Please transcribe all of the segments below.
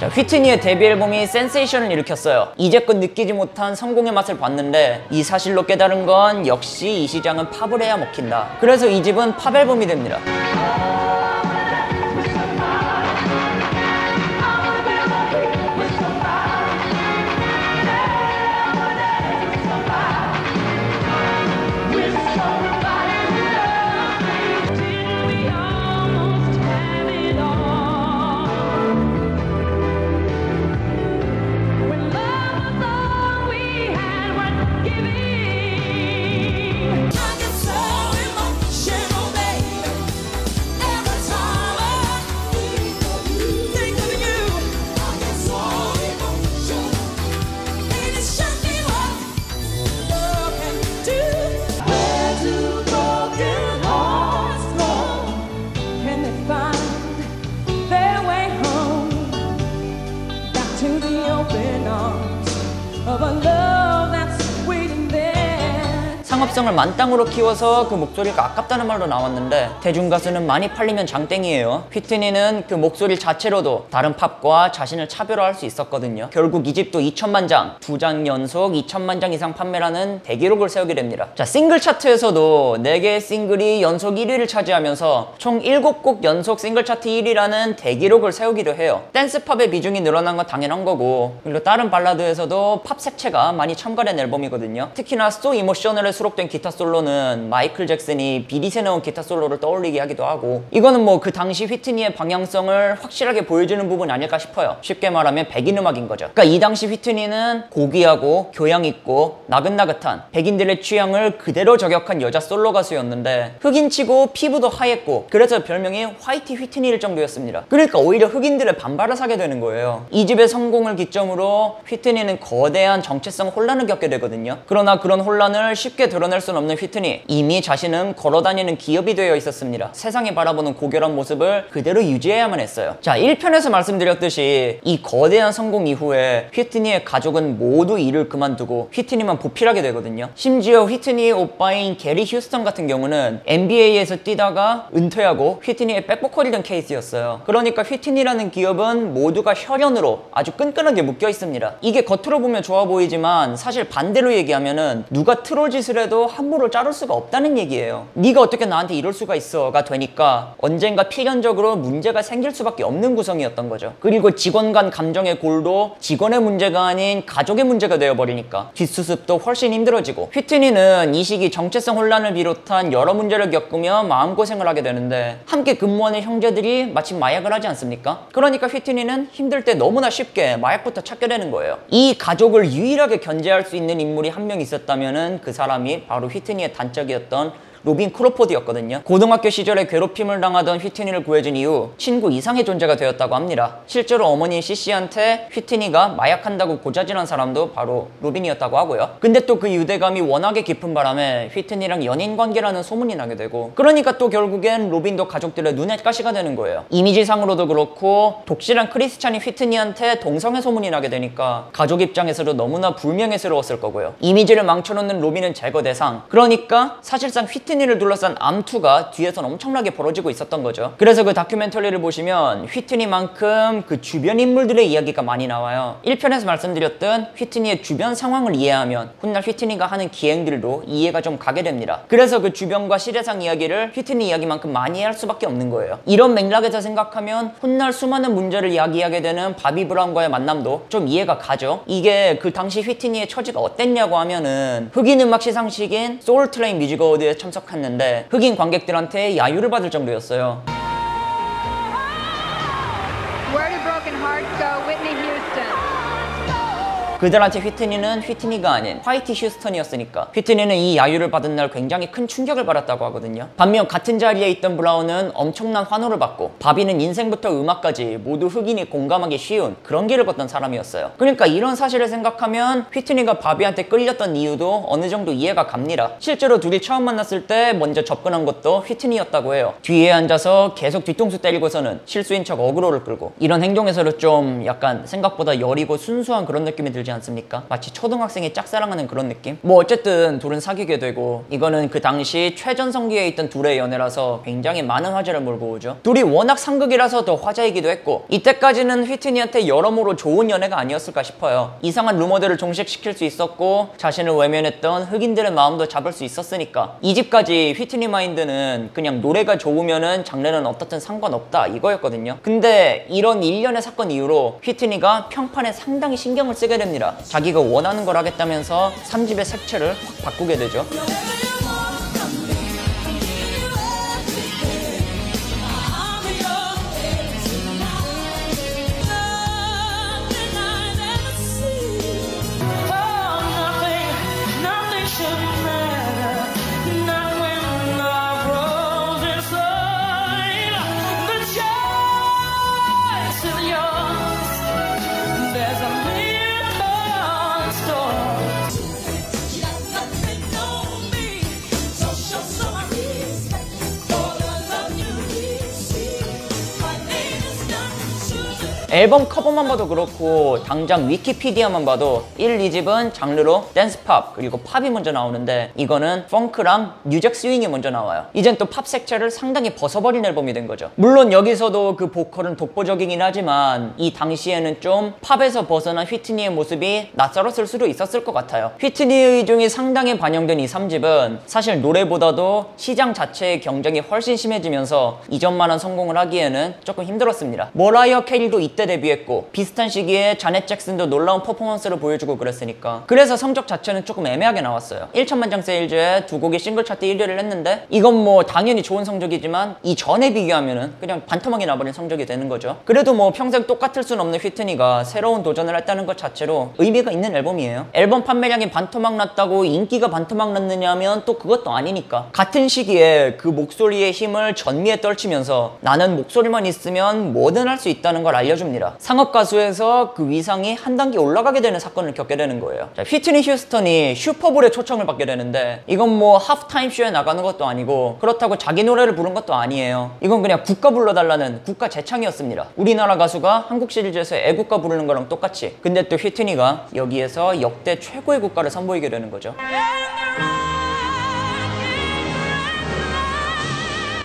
휘트니의 데뷔 앨범이 센세이션을 일으켰어요. 이제껏 느끼지 못한 성공의 맛을 봤는데 이 사실로 깨달은 건 역시 이 시장은 팝을 해야 먹힌다. 그래서 이 집은 팝 앨범이 됩니다. 상업성을 만땅으로 키워서 그 목소리가 아깝다는 말로 나왔는데 대중가수는 많이 팔리면 장땡이에요. 휘트니는 그 목소리 자체로도 다른 팝과 자신을 차별화할 수 있었거든요. 결국 이 집도 2천만 장, 2장 연속 2천만 장 이상 판매라는 대기록을 세우게 됩니다. 자, 싱글 차트에서도 4개의 싱글이 연속 1위를 차지하면서 총 7곡 연속 싱글 차트 1위라는 대기록을 세우기도 해요. 댄스팝의 비중이 늘어난 건 당연한 거고, 그리고 다른 발라드에서도 팝 색채가 많이 첨가된 앨범이거든요. 특히나 So Emotional에 수록된 기타 솔로는 마이클 잭슨이 비릿에 넣은 기타 솔로를 떠올리게 하기도 하고, 이거는 뭐 그 당시 휘트니의 방향성을 확실하게 보여주는 부분 아닐까 싶어요. 쉽게 말하면 백인 음악인 거죠. 그러니까 이 당시 휘트니는 고귀하고 교양 있고 나긋나긋한 백인들의 취향을 그대로 저격한 여자 솔로 가수였는데, 흑인치고 피부도 하얗고 그래서 별명이 화이트 휘트니일 정도였습니다. 그러니까 오히려 흑인들의 반발을 사게 되는 거예요. 이 집의 성공을 기점으로 휘트니는 거대한 정체성 혼란을 겪게 되거든요. 그러나 그런 혼란을 쉽게 드러낼 수는 없는 휘트니, 이미 자신은 걸어다니는 기업이 되어 있었습니다. 세상이 바라보는 고결한 모습을 그대로 유지해야만 했어요. 자, 1편에서 말씀드렸듯이 이 거대한 성공 이후에 휘트니의 가족은 모두 일을 그만두고 휘트니만 보필하게 되거든요. 심지어 휘트니의 오빠인 게리 휴스턴 같은 경우는 NBA에서 뛰다가 은퇴하고 휘트니의 백보컬이 된 케이스였어요. 그러니까 휘트니라는 기업은 모두가 혈연으로 아주 끈끈하게 묶여 있습니다. 이게 겉으로 보면 좋아 보이지만 사실 반대로 얘기하면은 누가 트롤 짓을 해도 함부로 자를 수가 없다는 얘기예요. 네가 어떻게 나한테 이럴 수가 있어가 되니까 언젠가 필연적으로 문제가 생길 수밖에 없는 구성이었던 거죠. 그리고 직원 간 감정의 골도 직원의 문제가 아닌 가족의 문제가 되어버리니까 뒷수습도 훨씬 힘들어지고, 휘트니는 이 시기 정체성 혼란을 비롯한 여러 문제를 겪으며 마음고생을 하게 되는데 함께 근무하는 형제들이 마침 마약을 하지 않습니까? 그러니까 휘트니는 힘들 때 너무나 쉽게 마약부터 찾게 되는 거예요. 이 가족을 유일하게 견제할 수 있는 인물이 한 명 있었다면은 그 사람이 바로 휘트니의 단짝이었던 로빈 크로포드였거든요. 고등학교 시절에 괴롭힘을 당하던 휘트니를 구해준 이후 친구 이상의 존재가 되었다고 합니다. 실제로 어머니 시시한테 휘트니가 마약한다고 고자질한 사람도 바로 로빈이었다고 하고요. 근데 또 그 유대감이 워낙에 깊은 바람에 휘트니랑 연인관계라는 소문이 나게 되고, 그러니까 또 결국엔 로빈도 가족들의 눈에 가시가 되는 거예요. 이미지상으로도 그렇고 독실한 크리스찬이 휘트니한테 동성애 소문이 나게 되니까 가족 입장에서도 너무나 불명예스러웠을 거고요. 이미지를 망쳐놓는 로빈은 제거 대상, 그러니까 사실상 휘트니를 둘러싼 암투가 뒤에선 엄청나게 벌어지고 있었던 거죠. 그래서 그 다큐멘터리를 보시면 휘트니만큼 그 주변 인물들의 이야기가 많이 나와요. 1편에서 말씀드렸던 휘트니의 주변 상황을 이해하면 훗날 휘트니가 하는 기행들도 이해가 좀 가게 됩니다. 그래서 그 주변과 시대상 이야기를 휘트니 이야기만큼 많이 할 수밖에 없는 거예요. 이런 맥락에서 생각하면 훗날 수많은 문제를 이야기하게 되는 바비 브라운과의 만남도 좀 이해가 가죠. 이게 그 당시 휘트니의 처지가 어땠냐고 하면은 흑인 음악 시상식인 소울 트레인 뮤직 어워드에 참석했는데 흑인 관객들한테 야유를 받을 정도였어요. Where do broken hearts go, Whitney Houston? 그들한테 휘트니는 휘트니가 아닌 화이트 휴스턴이었으니까 휘트니는 이 야유를 받은 날 굉장히 큰 충격을 받았다고 하거든요. 반면 같은 자리에 있던 브라운은 엄청난 환호를 받고, 바비는 인생부터 음악까지 모두 흑인이 공감하기 쉬운 그런 길을 걷던 사람이었어요. 그러니까 이런 사실을 생각하면 휘트니가 바비한테 끌렸던 이유도 어느 정도 이해가 갑니다. 실제로 둘이 처음 만났을 때 먼저 접근한 것도 휘트니였다고 해요. 뒤에 앉아서 계속 뒤통수 때리고서는 실수인 척 어그로를 끌고, 이런 행동에서도 좀 약간 생각보다 여리고 순수한 그런 느낌이 들지 부르지 않습니까? 마치 초등학생이 짝사랑하는 그런 느낌? 뭐 어쨌든 둘은 사귀게 되고, 이거는 그 당시 최전성기에 있던 둘의 연애라서 굉장히 많은 화제를 몰고 오죠. 둘이 워낙 상극이라서 더 화제이기도 했고, 이때까지는 휘트니한테 여러모로 좋은 연애가 아니었을까 싶어요. 이상한 루머들을 종식시킬 수 있었고, 자신을 외면했던 흑인들의 마음도 잡을 수 있었으니까. 이 집까지 휘트니 마인드는 그냥 노래가 좋으면은 장르는 어떻든 상관없다 이거였거든요. 근데 이런 일련의 사건 이후로 휘트니가 평판에 상당히 신경을 쓰게 됩니다. 자기가 원하는 걸 하겠다면서 3집의 색채를 확 바꾸게 되죠. 앨범 커버만 봐도 그렇고 당장 위키피디아만 봐도 1, 2집은 장르로 댄스팝 그리고 팝이 먼저 나오는데, 이거는 펑크랑 뉴잭 스윙이 먼저 나와요. 이젠 또 팝 색채를 상당히 벗어버린 앨범이 된 거죠. 물론 여기서도 그 보컬은 독보적이긴 하지만 이 당시에는 좀 팝에서 벗어난 휘트니의 모습이 낯설었을 수도 있었을 것 같아요. 휘트니의 의중이 상당히 반영된 이 3집은 사실 노래보다도 시장 자체의 경쟁이 훨씬 심해지면서 이전만한 성공을 하기에는 조금 힘들었습니다. 머라이어 캐리도 이때 데뷔했고, 비슷한 시기에 자넷 잭슨도 놀라운 퍼포먼스를 보여주고 그랬으니까. 그래서 성적 자체는 조금 애매하게 나왔어요. 1천만 장 세일즈에 두 곡이 싱글 차트 1위를 했는데, 이건 뭐 당연히 좋은 성적이지만 이전에 비교하면은 그냥 반토막이 나버린 성적이 되는 거죠. 그래도 뭐 평생 똑같을 순 없는 휘트니가 새로운 도전을 했다는 것 자체로 의미가 있는 앨범이에요. 앨범 판매량이 반토막 났다고 인기가 반토막 났느냐면 또 그것도 아니니까. 같은 시기에 그 목소리의 힘을 전미에 떨치면서 나는 목소리만 있으면 뭐든 할 수 있다는 걸 알려줍니다. 상업 가수에서 그 위상이 한 단계 올라가게 되는 사건을 겪게 되는 거예요. 자, 휘트니 휴스턴이 슈퍼볼에 초청을 받게 되는데, 이건 뭐 하프타임 쇼에 나가는 것도 아니고 그렇다고 자기 노래를 부른 것도 아니에요. 이건 그냥 국가 불러달라는 국가 재창이었습니다. 우리나라 가수가 한국 시리즈에서 애국가 부르는 거랑 똑같이. 근데 또 휘트니가 여기에서 역대 최고의 국가를 선보이게 되는 거죠.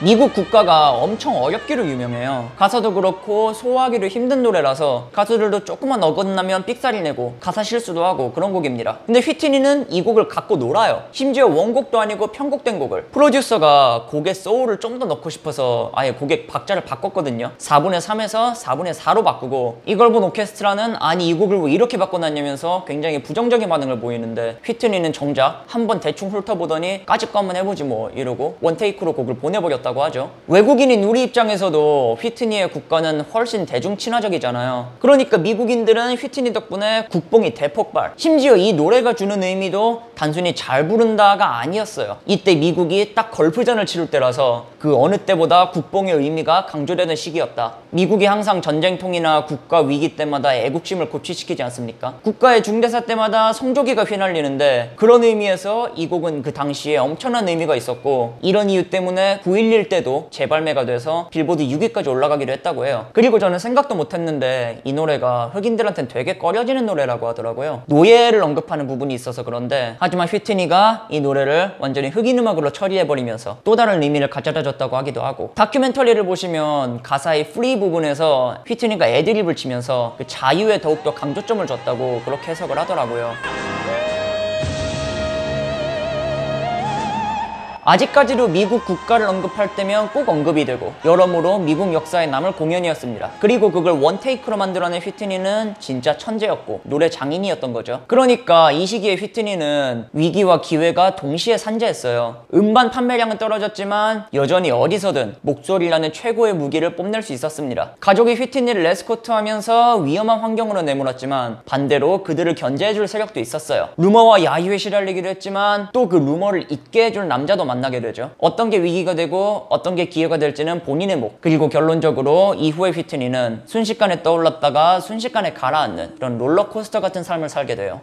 미국 국가가 엄청 어렵기로 유명해요. 가사도 그렇고 소화하기도 힘든 노래라서 가수들도 조금만 어긋나면 삑사리 내고 가사 실수도 하고 그런 곡입니다. 근데 휘트니는 이 곡을 갖고 놀아요. 심지어 원곡도 아니고 편곡된 곡을. 프로듀서가 곡의 소울을 좀 더 넣고 싶어서 아예 곡의 박자를 바꿨거든요. 4분의 3에서 4분의 4로 바꾸고, 이걸 본 오케스트라는 아니 이 곡을 왜 이렇게 바꿔놨냐면서 굉장히 부정적인 반응을 보이는데, 휘트니는 정작 한번 대충 훑어보더니 까짓 거 한번 해보지 뭐 이러고 원테이크로 곡을 보내버렸다고 하죠. 외국인인 우리 입장에서도 휘트니의 국가는 훨씬 대중 친화적이잖아요. 그러니까 미국인들은 휘트니 덕분에 국뽕이 대폭발. 심지어 이 노래가 주는 의미도 단순히 잘 부른다가 아니었어요. 이때 미국이 딱 걸프전을 치를 때라서 그 어느 때보다 국뽕의 의미가 강조되는 시기였다. 미국이 항상 전쟁통이나 국가 위기 때마다 애국심을 고취시키지 않습니까? 국가의 중대사 때마다 성조기가 휘날리는데, 그런 의미에서 이 곡은 그 당시에 엄청난 의미가 있었고, 이런 이유 때문에 9.11 때도 재발매가 돼서 빌보드 6위까지 올라가기도 했다고 해요. 그리고 저는 생각도 못했는데 이 노래가 흑인들한테는 되게 꺼려지는 노래라고 하더라고요. 노예를 언급하는 부분이 있어서 그런데, 하지만 휘트니가 이 노래를 완전히 흑인 음악으로 처리해버리면서 또 다른 의미를 가져다 줬다고 하기도 하고, 다큐멘터리를 보시면 가사의 프리 부분에서 휘트니가 애드립을 치면서 그 자유에 더욱더 강조점을 줬다고 그렇게 해석을 하더라고요. 아직까지도 미국 국가를 언급할 때면 꼭 언급이 되고 여러모로 미국 역사에 남을 공연이었습니다. 그리고 그걸 원테이크로 만들어낸 휘트니는 진짜 천재였고 노래 장인이었던 거죠. 그러니까 이 시기에 휘트니는 위기와 기회가 동시에 산재했어요. 음반 판매량은 떨어졌지만 여전히 어디서든 목소리라는 최고의 무기를 뽐낼 수 있었습니다. 가족이 휘트니를 레스코트하면서 위험한 환경으로 내몰았지만 반대로 그들을 견제해줄 세력도 있었어요. 루머와 야유에 시달리기도 했지만 또 그 루머를 잊게 해줄 남자도 만나게 되죠. 어떤 게 위기가 되고 어떤 게 기회가 될지는 본인의 몫. 그리고 결론적으로 이후의 휘트니는 순식간에 떠올랐다가 순식간에 가라앉는 그런 롤러코스터 같은 삶을 살게 돼요.